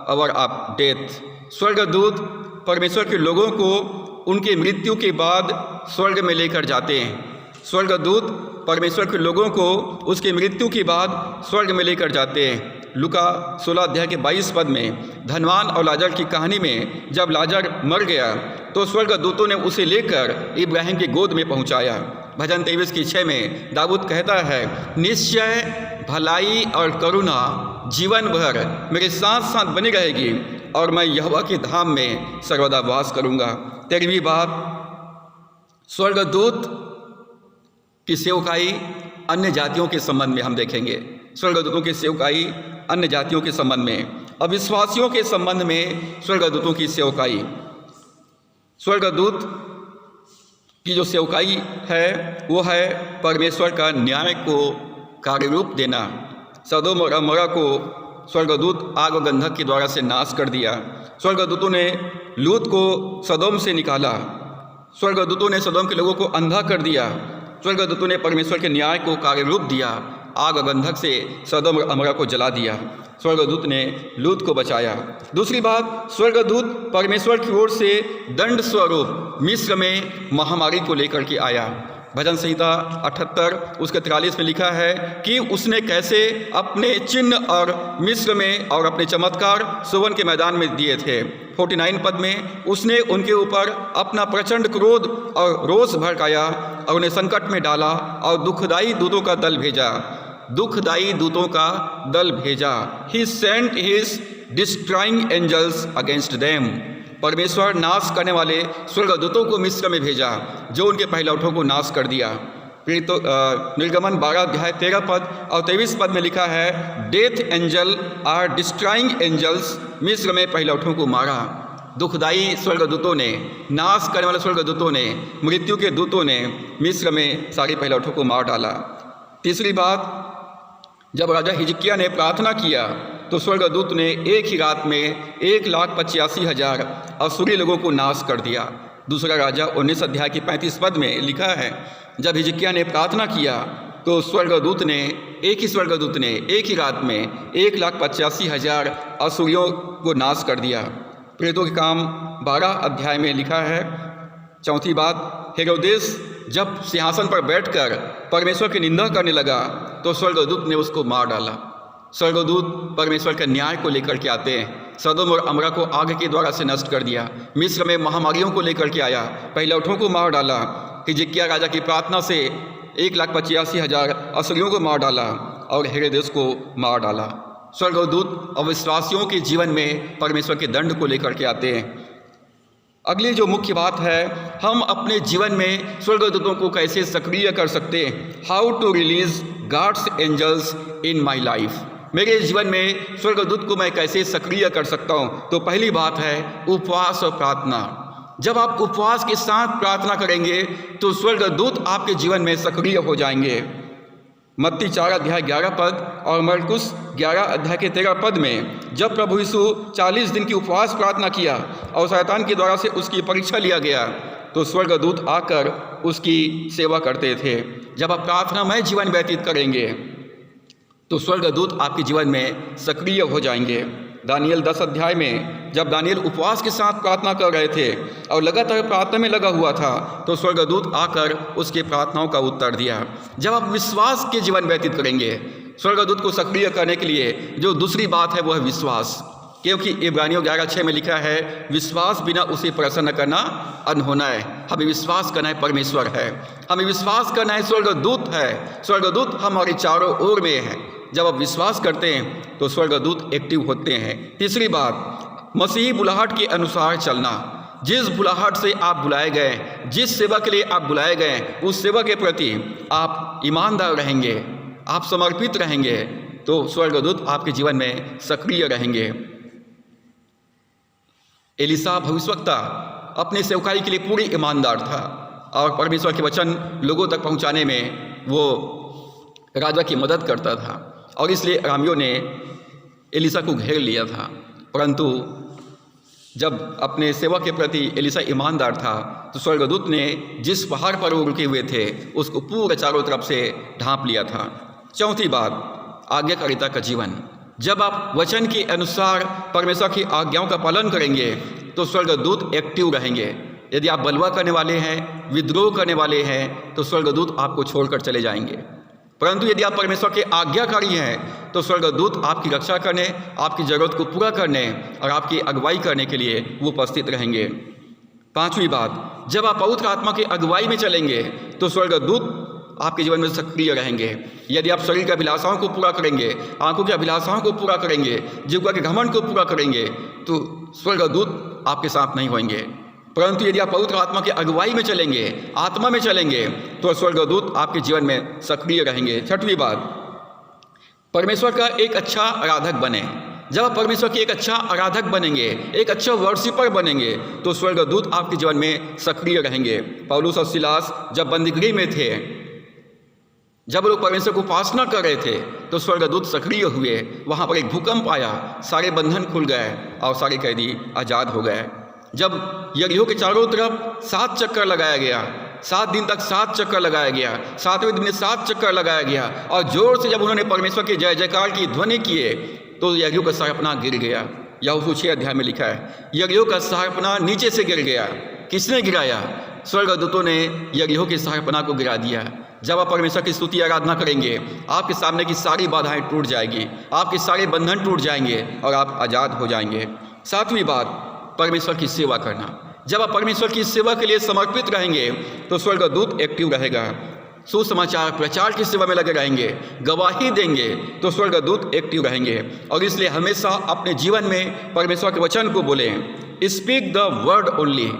Speaker 1: hour of death. स्वर्गदूत परमेश्वर के लोगों को उनके मृत्यु के बाद स्वर्ग में लेकर जाते हैं। स्वर्गदूत परमेश्वर के लोगों को उसके मृत्यु के बाद स्वर्ग में लेकर जाते हैं। लूका 16 अध्याय के 22 पद में धनवान और लाजर की कहानी में जब लाजर मर गया तो स्वर्गदूतों ने उसे लेकर इब्राहिम की गोद में पहुंचाया। भजन 23 की 6 में दाऊद कहता है, निश्चय भलाई और करुणा जीवन भर मेरे साथ साथ बनी रहेगी और मैं यहोवा के धाम में सर्वदा वास करूंगा। 13वीं बात, स्वर्गदूत की सेवकाई अन्य जातियों के संबंध में हम देखेंगे। स्वर्गदूतों की सेवकाई अन्य जातियों के संबंध में, अविश्वासियों के संबंध में स्वर्गदूतों की सेवकाई। स्वर्गदूत की जो सेवकाई है वो है परमेश्वर का न्याय को कार्यरूप देना। सदोम और अमोरा को स्वर्गदूत आग और गंधक के द्वारा से नाश कर दिया। स्वर्गदूतों ने लूत को सदोम से निकाला। स्वर्गदूतों ने सदोम के लोगों को अंधा कर दिया। स्वर्गदूतों ने परमेश्वर के न्याय को कार्यरूप दिया, आग और गंधक से सदोम और अमोरा को जला दिया। स्वर्गदूत ने लूत को बचाया। दूसरी बात, स्वर्गदूत परमेश्वर की ओर से दंड स्वरूप मिस्र में महामारी को लेकर के आया। भजन संहिता 78 उसके 43 में लिखा है कि उसने कैसे अपने चिन्ह और मिस्र में और अपने चमत्कार सुवन के मैदान में दिए थे। 49 पद में उसने उनके ऊपर अपना प्रचंड क्रोध और रोष भड़काया और उन्हें संकट में डाला और दुखदाई दूतों का दल भेजा। दुखदाई दूतों का दल भेजा। He sent his destroying angels against them. परमेश्वर नाश करने वाले स्वर्गदूतों को मिस्र में भेजा जो उनके पहिलौठों को नाश कर दिया। फिर तो निर्गमन 12 अध्याय 13 पद और 23 पद में लिखा है, death angel are destroying angels. मिस्र में पहिलौठों को मारा। दुखदाई स्वर्गदूतों ने, नाश करने वाले स्वर्गदूतों ने, मृत्यु के दूतों ने मिस्र में सारी पहिलौठों को मार डाला। तीसरी बात, जब राजा हिजकिय्याह ने प्रार्थना किया तो स्वर्गदूत ने एक ही रात में 1,85,000 असुरी लोगों को नाश कर दिया। दूसरा राजा 19 अध्याय की 35 पद में लिखा है, जब हिजकिय्याह ने प्रार्थना किया तो स्वर्गदूत ने, एक ही स्वर्गदूत ने एक ही रात में 1,85,000 असुरियों को नाश कर दिया। प्रेतों के काम 12 अध्याय में लिखा है। चौथी बात, हेरोदेस जब सिंहासन पर बैठकर परमेश्वर की निंदा करने लगा तो स्वर्गदूत ने उसको मार डाला। स्वर्गदूत परमेश्वर के न्याय को लेकर के आते हैं। सदोम और अमोरा को आग के द्वारा से नष्ट कर दिया। मिस्र में महामारियों को लेकर के आया, पहिलौठों को मार डाला। हिजकिय्याह राजा की प्रार्थना से 1,85,000 असुरियों को मार डाला और हेरोदेस को मार डाला। स्वर्गदूत अविश्वासियों के जीवन में परमेश्वर के दंड को लेकर के आते हैं। अगली जो मुख्य बात है, हम अपने जीवन में स्वर्गदूतों को कैसे सक्रिय कर सकते हैं। How to release God's angels in my life. मेरे जीवन में स्वर्गदूत को मैं कैसे सक्रिय कर सकता हूँ। तो पहली बात है उपवास और प्रार्थना। जब आप उपवास के साथ प्रार्थना करेंगे तो स्वर्गदूत आपके जीवन में सक्रिय हो जाएंगे। मत्ती 4 अध्याय 11 पद और मरकुस 11 अध्याय के 13 पद में जब प्रभु यीशु 40 दिन की उपवास प्रार्थना किया और शैतान के द्वारा से उसकी परीक्षा लिया गया तो स्वर्गदूत आकर उसकी सेवा करते थे। जब आप प्रार्थनामय जीवन व्यतीत करेंगे तो स्वर्गदूत आपके जीवन में सक्रिय हो जाएंगे। दानियल 10 अध्याय में जब दानियल उपवास के साथ प्रार्थना कर रहे थे और लगातार प्रार्थना में लगा हुआ था, तो स्वर्गदूत आकर उसकी प्रार्थनाओं का उत्तर दिया। जब आप विश्वास के जीवन व्यतीत करेंगे, स्वर्गदूत को सक्रिय करने के लिए जो दूसरी बात है वो है विश्वास, क्योंकि इब्रानियों 11:6 में लिखा है, विश्वास बिना उसे प्रसन्न करना अनहोना है। हमें विश्वास करना है परमेश्वर है, हमें विश्वास करना है स्वर्गदूत है, स्वर्गदूत हमारे चारों ओर में है। जब आप विश्वास करते हैं तो स्वर्गदूत एक्टिव होते हैं। तीसरी बात, मसीही बुलाहट के अनुसार चलना। जिस बुलाहट से आप बुलाए गए, जिस सेवा के लिए आप बुलाए गए, उस सेवा के प्रति आप ईमानदार रहेंगे, आप समर्पित रहेंगे, तो स्वर्गदूत आपके जीवन में सक्रिय रहेंगे। एलिसा भविष्यवक्ता अपने सेवकाई के लिए पूरी ईमानदार था और परमेश्वर के वचन लोगों तक पहुंचाने में वो राजा की मदद करता था, और इसलिए अरामियों ने एलिसा को घेर लिया था। परंतु जब अपने सेवा के प्रति एलिसा ईमानदार था, तो स्वर्गदूत ने जिस पहाड़ पर वो रुके हुए थे उसको पूरे चारों तरफ से ढांप लिया था। चौथी बात, आज्ञाकारिता का जीवन। जब आप वचन के अनुसार परमेश्वर की आज्ञाओं का पालन करेंगे तो स्वर्गदूत एक्टिव रहेंगे। यदि आप बलवा करने वाले हैं, विद्रोह करने वाले हैं, तो स्वर्गदूत आपको छोड़कर चले जाएंगे। परंतु यदि आप परमेश्वर के आज्ञाकारी हैं तो स्वर्गदूत आपकी रक्षा करने, आपकी ज़रूरत को पूरा करने और आपकी अगुवाई करने के लिए वो उपस्थित रहेंगे। पांचवी बात, जब आप पवित्र आत्मा की अगुवाई में चलेंगे तो स्वर्गदूत आपके जीवन में सक्रिय रहेंगे। यदि आप शरीर की अभिलाषाओं को पूरा करेंगे, आंखों की अभिलाषाओं को पूरा करेंगे, जीविका के घमंड को पूरा करेंगे, तो स्वर्गदूत आपके साथ नहीं होंगे। परंतु यदि आप पवित्र आत्मा की अगुवाई में चलेंगे, आत्मा में चलेंगे, तो स्वर्गदूत आपके जीवन में सक्रिय रहेंगे। छठवीं बात, परमेश्वर का एक अच्छा आराधक बने। जब आप परमेश्वर के एक अच्छा आराधक बनेंगे, एक अच्छा वर्शिपर बनेंगे, तो स्वर्गदूत आपके जीवन में सक्रिय रहेंगे। पौलुस और सिलास जब बंदीगृह में थे, जब लोग परमेश्वर को उपासना कर रहे थे, तो स्वर्गदूत सक्रिय हुए। वहाँ पर एक भूकंप आया, सारे बंधन खुल गए और सारे कैदी आज़ाद हो गए। जब यरीहो के चारों तरफ 7 चक्कर लगाया गया, 7 दिन तक 7 चक्कर लगाया गया, 7वें दिन में 7 चक्कर लगाया गया, और जोर से जब उन्होंने परमेश्वर के जय जयकार की ध्वनि किए, तो यरीहो का सरपना गिर गया। यहोशू 6 अध्याय में लिखा है, यरीहो का सरपना नीचे से गिर गया। किसने गिराया? स्वर्गदूतों ने यरीहो के सरपना को गिरा दिया। जब आप परमेश्वर की स्तुति आराधना करेंगे, आपके सामने की सारी बाधाएं टूट जाएगी, आपके सारे बंधन टूट जाएंगे और आप आज़ाद हो जाएंगे। सातवीं बात, परमेश्वर की सेवा करना। जब आप परमेश्वर की सेवा के लिए समर्पित रहेंगे तो स्वर्गदूत एक्टिव रहेगा। सुसमाचार प्रचार की सेवा में लगे रहेंगे, गवाही देंगे, तो स्वर्गदूत एक्टिव रहेंगे। और इसलिए हमेशा अपने जीवन में परमेश्वर के वचन को बोलें। स्पीक द वर्ड ओनली,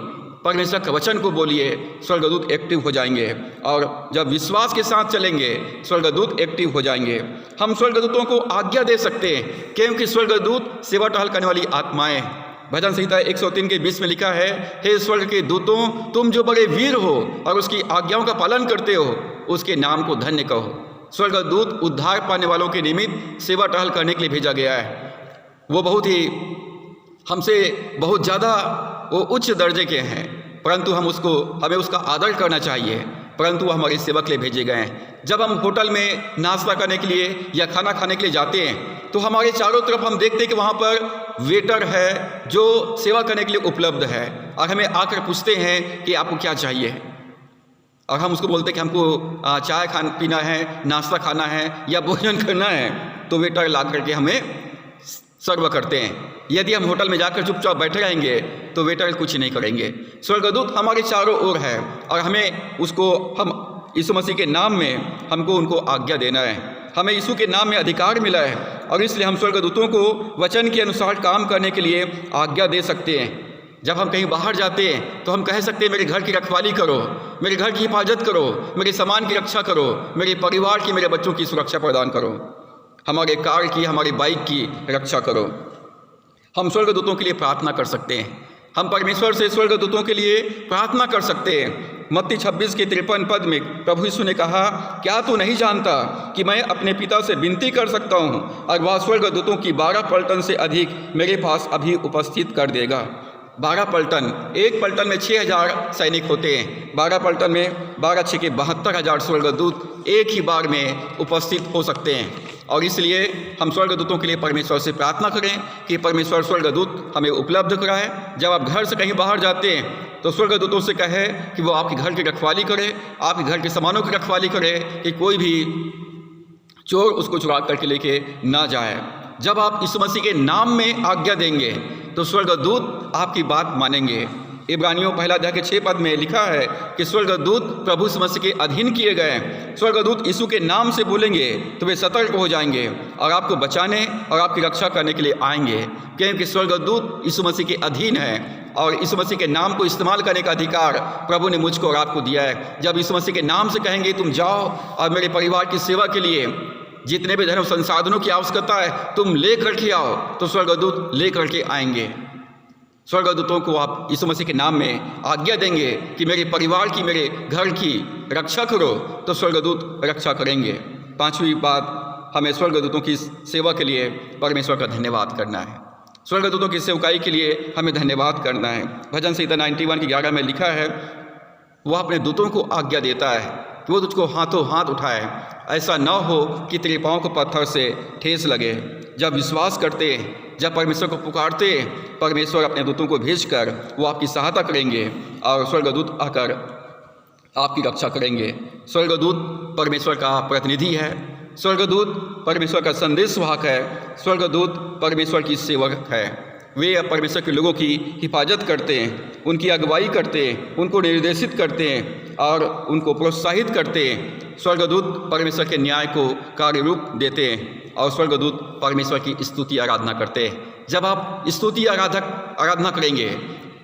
Speaker 1: परमेश्वर के वचन को बोलिए, स्वर्गदूत एक्टिव हो जाएंगे। और जब विश्वास के साथ चलेंगे, स्वर्गदूत एक्टिव हो जाएंगे। हम स्वर्गदूतों को आज्ञा दे सकते हैं, क्योंकि स्वर्गदूत सेवा टहल करने वाली आत्माएं। भजन संहिता 103 के 20 में लिखा है, हे स्वर्ग के दूतों, तुम जो बड़े वीर हो और उसकी आज्ञाओं का पालन करते हो, उसके नाम को धन्य कहो। स्वर्गदूत उद्धार पाने वालों के निमित्त सेवा टहल करने के लिए भेजा गया है। वो हमसे बहुत ज़्यादा वो उच्च दर्जे के हैं, परंतु हमें उसका आदर करना चाहिए, परंतु वो हमारी सेवा के लिए भेजे गए हैं। जब हम होटल में नाश्ता करने के लिए या खाना खाने के लिए जाते हैं, तो हमारे चारों तरफ हम देखते हैं कि वहाँ पर वेटर है जो सेवा करने के लिए उपलब्ध है, और हमें आकर पूछते हैं कि आपको क्या चाहिए, और हम उसको बोलते हैं कि हमको चाय पीना है, नाश्ता खाना है या भोजन करना है, तो वेटर ला करके हमें सर्व करते हैं। यदि हम होटल में जाकर चुपचाप बैठे रहेंगे तो वेटर कुछ नहीं करेंगे। स्वर्गदूत हमारे चारों ओर है और हम यीशु मसीह के नाम में हमको उनको आज्ञा देना है। हमें यीशु के नाम में अधिकार मिला है, और इसलिए हम स्वर्गदूतों को वचन के अनुसार काम करने के लिए आज्ञा दे सकते हैं। जब हम कहीं बाहर जाते हैं तो हम कह सकते हैं, मेरे घर की रखवाली करो, मेरे घर की हिफाजत करो, मेरे सामान की रक्षा करो, मेरे परिवार की, मेरे बच्चों की सुरक्षा प्रदान करो, हमारे कार की, हमारी बाइक की रक्षा करो। हम स्वर्गदूतों के लिए प्रार्थना कर सकते हैं। हम परमेश्वर से स्वर्गदूतों के लिए प्रार्थना कर सकते हैं। मत्ती 26 के 53 पद में प्रभु यीशु ने कहा, क्या तू नहीं जानता कि मैं अपने पिता से विनती कर सकता हूँ और वह स्वर्गदूतों की 12 पलटन से अधिक मेरे पास अभी उपस्थित कर देगा। 12 पलटन, एक पलटन में 6000 सैनिक होते हैं, 12 पलटन में 12 6 के 72,000 स्वर्गदूत एक ही बार में उपस्थित हो सकते हैं। और इसलिए हम स्वर्गदूतों के लिए परमेश्वर से प्रार्थना करें कि परमेश्वर स्वर्गदूत हमें उपलब्ध कराए। जब आप घर से कहीं बाहर जाते हैं तो स्वर्गदूतों से कहे कि वो आपके घर की रखवाली करे, आपके घर के सामानों की रखवाली करे, कि कोई भी चोर उसको चुरा करके लेके ना जाए। जब आप यीशु मसीह के नाम में आज्ञा देंगे तो स्वर्गदूत आपकी बात मानेंगे। इब्रानियों 1 अध्याय के 6 पद में लिखा है कि स्वर्गदूत प्रभु यीशु मसीह के अधीन किए गए। स्वर्गदूत यीशु के नाम से बोलेंगे तो वे सतर्क हो जाएंगे और आपको बचाने और आपकी रक्षा करने के लिए आएंगे, क्योंकि स्वर्गदूत यीशु मसीह के अधीन है और यीशु मसीह के नाम को इस्तेमाल करने का अधिकार प्रभु ने मुझको और आपको दिया है। जब यीशु मसीह के नाम से कहेंगे तुम जाओ और मेरे परिवार की सेवा के लिए जितने भी धर्म संसाधनों की आवश्यकता है तुम ले करके आओ, तो स्वर्गदूत ले करके आएंगे। स्वर्गदूतों को आप यीशु मसीह के नाम में आज्ञा देंगे कि मेरे परिवार की, मेरे घर की रक्षा करो, तो स्वर्गदूत रक्षा करेंगे। 5वीं बात, हमें स्वर्गदूतों की सेवा के लिए परमेश्वर का धन्यवाद करना है। स्वर्गदूतों की सेवकाई के लिए हमें धन्यवाद करना है। भजन संहिता 91 की 11 में लिखा है, वह अपने दूतों को आज्ञा देता है कि वो तुझको हाथों हाथ उठाए, ऐसा न हो कि तेरे पाँव को पत्थर से ठेस लगे। जब विश्वास करते, जब परमेश्वर को पुकारते, परमेश्वर अपने दूतों को भेजकर वो आपकी सहायता करेंगे और स्वर्गदूत आकर आपकी रक्षा करेंगे। स्वर्गदूत परमेश्वर का प्रतिनिधि है, स्वर्गदूत परमेश्वर का संदेशवाहक है, स्वर्गदूत परमेश्वर की सेवक है। वे परमेश्वर के लोगों की हिफाजत करते हैं, उनकी अगुवाई करते हैं, उनको निर्देशित करते हैं और उनको प्रोत्साहित करते हैं। स्वर्गदूत परमेश्वर के न्याय को कार्य रूप देते हैं और स्वर्गदूत परमेश्वर की स्तुति आराधना करते हैं। जब आप स्तुति आराधना करेंगे,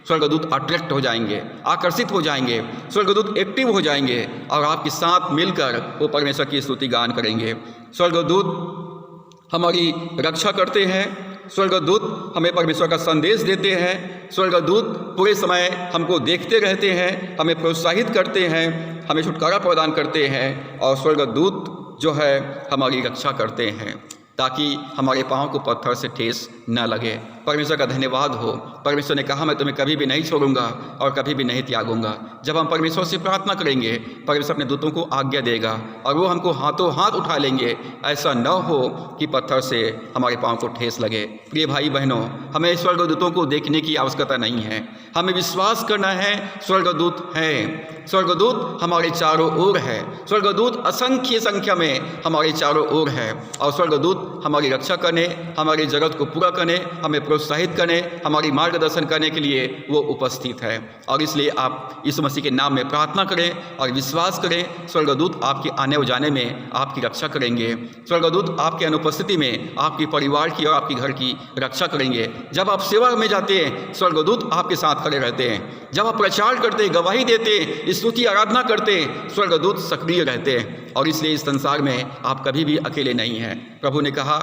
Speaker 1: स्वर्गदूत अट्रैक्ट हो जाएंगे, आकर्षित हो जाएंगे, स्वर्गदूत एक्टिव हो जाएंगे और आपके साथ मिलकर वो परमेश्वर की स्तुति गान करेंगे। स्वर्गदूत हमारी रक्षा करते हैं, स्वर्गदूत हमें परमेश्वर का संदेश देते हैं, स्वर्गदूत पूरे समय हमको देखते रहते हैं, हमें प्रोत्साहित करते हैं, हमें छुटकारा प्रदान करते हैं और स्वर्गदूत जो है हमारी रक्षा करते हैं ताकि हमारे पाँव को पत्थर से ठेस न लगे। परमेश्वर का धन्यवाद हो। परमेश्वर ने कहा मैं तुम्हें कभी भी नहीं छोड़ूंगा और कभी भी नहीं त्यागूंगा। जब हम परमेश्वर से प्रार्थना करेंगे, परमेश्वर अपने दूतों को आज्ञा देगा और वो हमको हाथों हाथ उठा लेंगे, ऐसा न हो कि पत्थर से हमारे पाँव को ठेस लगे। प्रिय भाई बहनों, हमें स्वर्गदूतों को देखने की आवश्यकता नहीं है, हमें विश्वास करना है स्वर्गदूत है। स्वर्गदूत हमारे चारों ओर है, स्वर्गदूत असंख्य संख्या में हमारे चारों ओर है और स्वर्गदूत हमारी रक्षा करने, हमारी जरूरत को पूरा करने, हमें प्रोत्साहित करने, हमारी मार्गदर्शन करने के लिए वो उपस्थित है। और इसलिए आप यीशु मसीह के नाम में प्रार्थना करें और विश्वास करें, स्वर्गदूत आपके आने और जाने में आपकी रक्षा करेंगे। स्वर्गदूत आपके अनुपस्थिति में आपके परिवार की और आपके घर की रक्षा करेंगे। जब आप सेवा में जाते हैं, स्वर्गदूत आपके साथ खड़े रहते हैं। जब आप प्रचार करते हैं, गवाही देते हैं, स्तुति आराधना करते हैं, स्वर्गदूत सक्रिय रहते हैं। और इसलिए इस संसार में आप कभी भी अकेले नहीं हैं। प्रभु ने कहा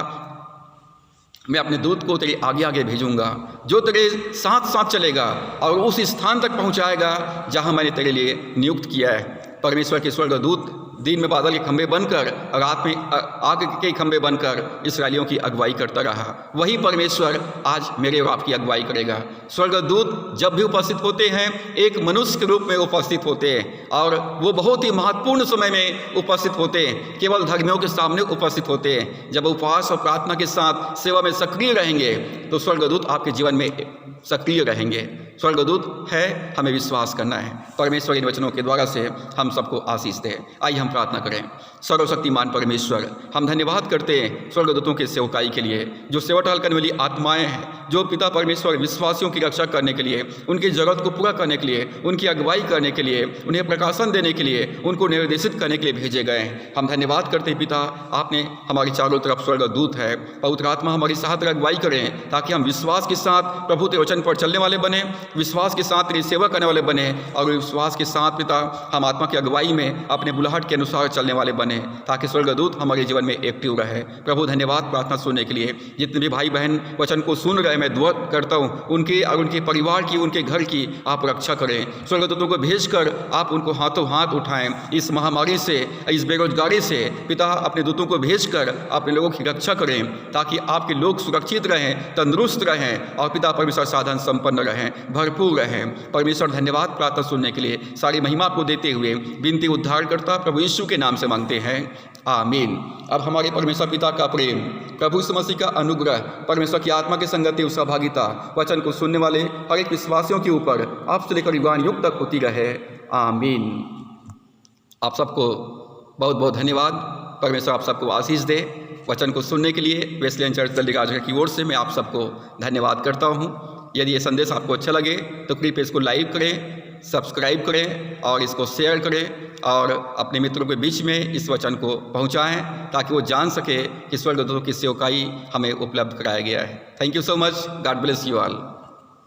Speaker 1: मैं अपने दूत को तेरे आगे आगे भेजूंगा, जो तेरे साथ साथ चलेगा और उस स्थान तक पहुंचाएगा जहां मैंने तेरे लिए नियुक्त किया है। परमेश्वर के स्वर्गदूत दिन में बादल के खंभे बनकर, रात में आग के खंभे बनकर इस्राएलियों की अगुवाई करता रहा। वही परमेश्वर आज मेरे और आपकी अगुवाई करेगा। स्वर्गदूत जब भी उपस्थित होते हैं, एक मनुष्य के रूप में उपस्थित होते हैं और वो बहुत ही महत्वपूर्ण समय में उपस्थित होते हैं, केवल धर्मियों के सामने उपस्थित होते हैं। जब उपवास और प्रार्थना के साथ सेवा में सक्रिय रहेंगे तो स्वर्गदूत आपके जीवन में सक्रिय रहेंगे। स्वर्गदूत है, हमें विश्वास करना है। परमेश्वर इन वचनों के द्वारा से हम सबको आशीष दे। आइए हम प्रार्थना करें। सर्वशक्तिमान परमेश्वर, हम धन्यवाद करते हैं स्वर्गदूतों के सेवकाई के लिए, जो सेवा टहल करने वाली आत्माएं हैं, जो पिता परमेश्वर विश्वासियों की रक्षा करने के लिए, उनकी जरूरत को पूरा करने के लिए, उनकी अगुवाई करने के लिए, उन्हें प्रकाशन देने के लिए, उनको निर्देशित करने के लिए भेजे गए हैं। हम धन्यवाद करते हैं पिता, आपने हमारी चारों तरफ स्वर्गदूत है। पवित्र आत्मा हमारी सहायता अगुवाई करें ताकि हम विश्वास के साथ प्रभु के वचन पर चलने वाले बने, विश्वास के साथ तेरी सेवा करने वाले बने और विश्वास के साथ पिता हम आत्मा की अगुवाई में अपने बुलाहट के अनुसार चलने वाले बने, ताकि स्वर्गदूत हमारे जीवन में एक्टिव रहे। प्रभु धन्यवाद प्रार्थना सुनने के लिए। जितने भी भाई बहन वचन को सुन रहे, मैं दुआ करता हूँ उनके और उनके परिवार की, उनके घर की आप रक्षा करें। स्वर्गदूतों को भेजकर आप उनको हाथों हाथ उठाएं। इस महामारी से, इस बेरोजगारी से पिता अपने दूतों को भेजकर अपने लोगों की रक्षा करें ताकि आपके लोग सुरक्षित रहें, तंदुरुस्त रहें और पिता परमेश्वर साधन संपन्न रहें। भरपूर रहें। परमेश्वर धन्यवाद प्रार्थना सुनने के लिए सारी महिमा आपको देते हुए विनती उद्धारकर्ता प्रभु यीशु के नाम से मांगते हैं, आमीन। अब हमारे परमेश्वर पिता का प्रेम, प्रभु यीशु मसीह का अनुग्रह, परमेश्वर की आत्मा की संगति और सहभागिता वचन को सुनने वाले हर एक विश्वासियों के ऊपर आप से लेकर युगान युग तक होती रहे, आमीन। आप सबको बहुत बहुत धन्यवाद। परमेश्वर आप सबको आशीष दे। वचन को सुनने के लिए वेस्लियन चर्च दिल्ली राजगढ़ की ओर से मैं आप सबको धन्यवाद करता हूँ। यदि ये संदेश आपको अच्छा लगे तो कृपया इसको लाइक करें, सब्सक्राइब करें और इसको शेयर करें और अपने मित्रों के बीच में इस वचन को पहुँचाएँ ताकि वो जान सके कि स्वर्गदूतों की सेवकाई हमें उपलब्ध कराया गया है। Thank you so much. God bless you all.